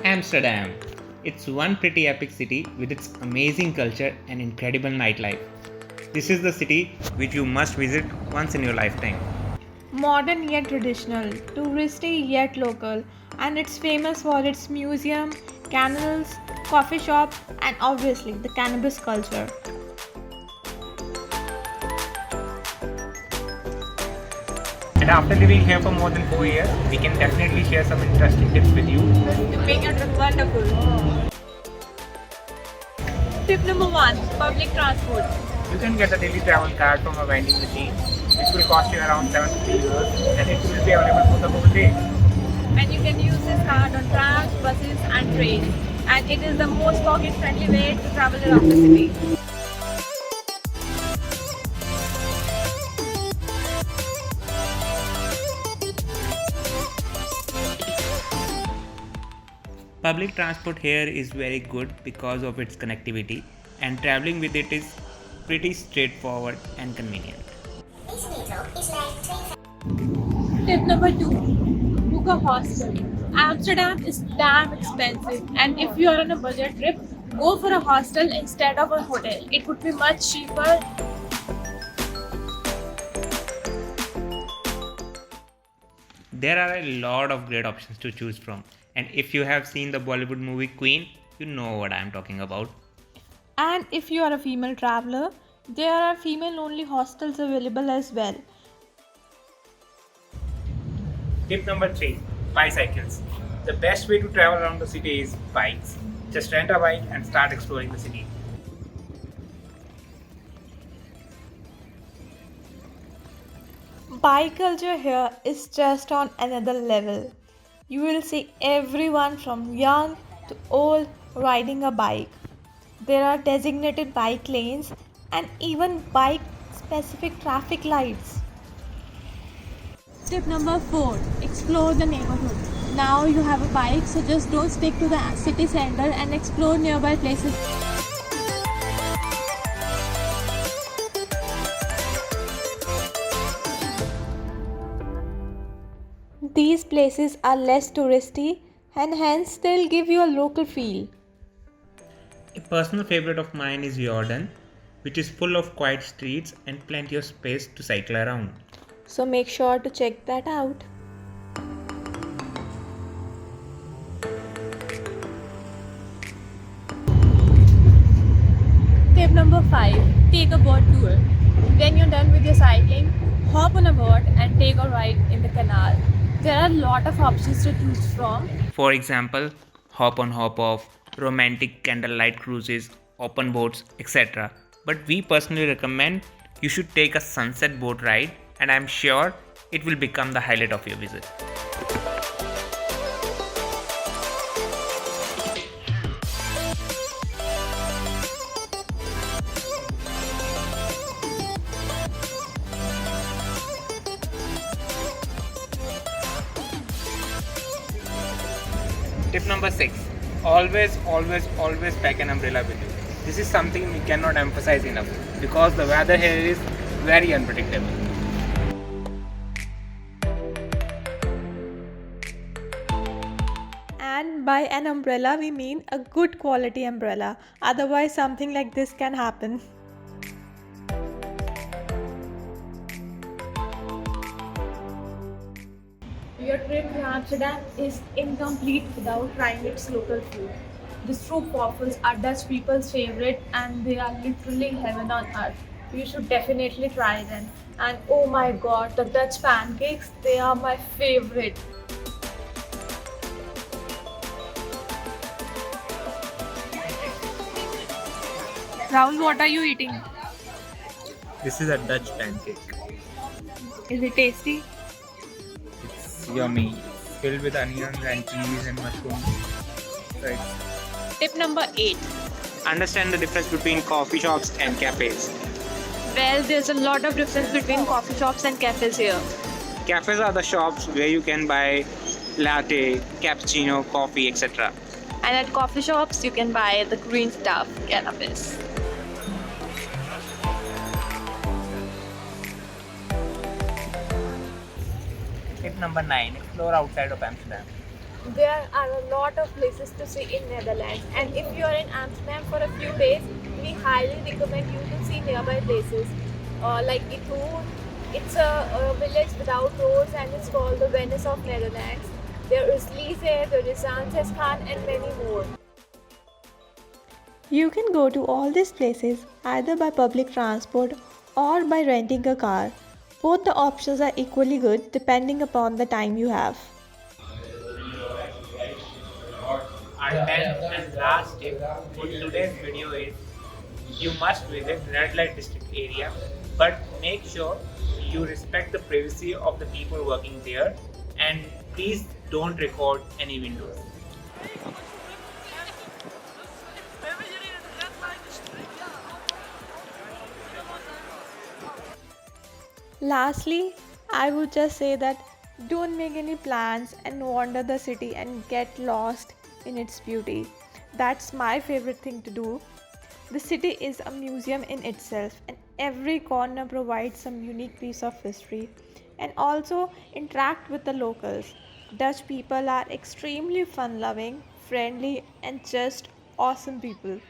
Amsterdam. It's one pretty epic city with its amazing culture and incredible nightlife. This is the city which you must visit once in your lifetime. Modern yet traditional, touristy yet local, and it's famous for its museum, canals, coffee shop, and obviously the cannabis culture. And after living here for more than 4 years, we can definitely share some interesting tips with you. To make your trip wonderful. Tip number one: public transport. You can get a daily travel card from a vending machine, which will cost you around 70 euros, and it will be available for the whole day. And you can use this card on trams, buses, and trains. And it is the most pocket-friendly way to travel around the city. Public transport here is very good because of its connectivity, and traveling with it is pretty straightforward and convenient. Tip number two: book a hostel. Amsterdam is damn expensive, and if you are on a budget trip, go for a hostel instead of a hotel. It would be much cheaper. There are a lot of great options to choose from, and if you have seen the Bollywood movie Queen, you know what I am talking about. And if you are a female traveler, there are female only hostels available as well. Tip number 3: bicycles. The best way to travel around the city is bikes. Just rent a bike and start exploring the city. Bike culture here is just on another level. You will see everyone from young to old riding a bike. There are designated bike lanes and even bike specific traffic lights. Tip number 4: explore the neighborhood. Now you have a bike, so just don't stick to the city center and explore nearby places. These places are less touristy and hence they'll give you a local feel. A personal favorite of mine is Jordan, which is full of quiet streets and plenty of space to cycle around. So make sure to check that out. Tip number 5: take a boat tour. When you're done with your cycling, hop on a boat and take a ride in the canal. There are a lot of options to choose from. For example, hop on hop off, romantic candlelight cruises, open boats, etc. But we personally recommend you should take a sunset boat ride, and I'm sure it will become the highlight of your visit. Tip number 6: always pack an umbrella with you. This is something we cannot emphasize enough because the weather here is very unpredictable. And by an umbrella, we mean a good quality umbrella. Otherwise, something like this can happen. Your trip to Amsterdam is incomplete without trying its local food. The stroop waffles are Dutch people's favorite and they are literally heaven on earth. You should definitely try them. And oh my god, the Dutch pancakes, they are my favorite. Rahul, what are you eating? This is a Dutch pancake. Is it tasty? It's yummy, filled with onions and cheese and mushrooms. Right. Tip number 8. Understand the difference between coffee shops and cafes. Well, there's a lot of difference between coffee shops and cafes here. Cafes are the shops where you can buy latte, cappuccino, coffee, etc. And at coffee shops, you can buy the green stuff, cannabis. Tip number 9: explore outside of Amsterdam. There are a lot of places to see in Netherlands, and if you are in Amsterdam for a few days, we highly recommend you to see nearby places like Itoon. It's a village without roads, and it's called the Venice of Netherlands. There is Lize, there is Zanzibar Khan, and many more. You can go to all these places either by public transport or by renting a car. Both the options are equally good depending upon the time you have. Our 10th and last tip for today's video is you must visit red light district area, but make sure you respect the privacy of the people working there, and please don't record any windows. Lastly, I would just say that don't make any plans and wander the city and get lost in its beauty. That's my favorite thing to do. The city is a museum in itself, and every corner provides some unique piece of history. And also interact with the locals. Dutch people are extremely fun loving, friendly, and just awesome people.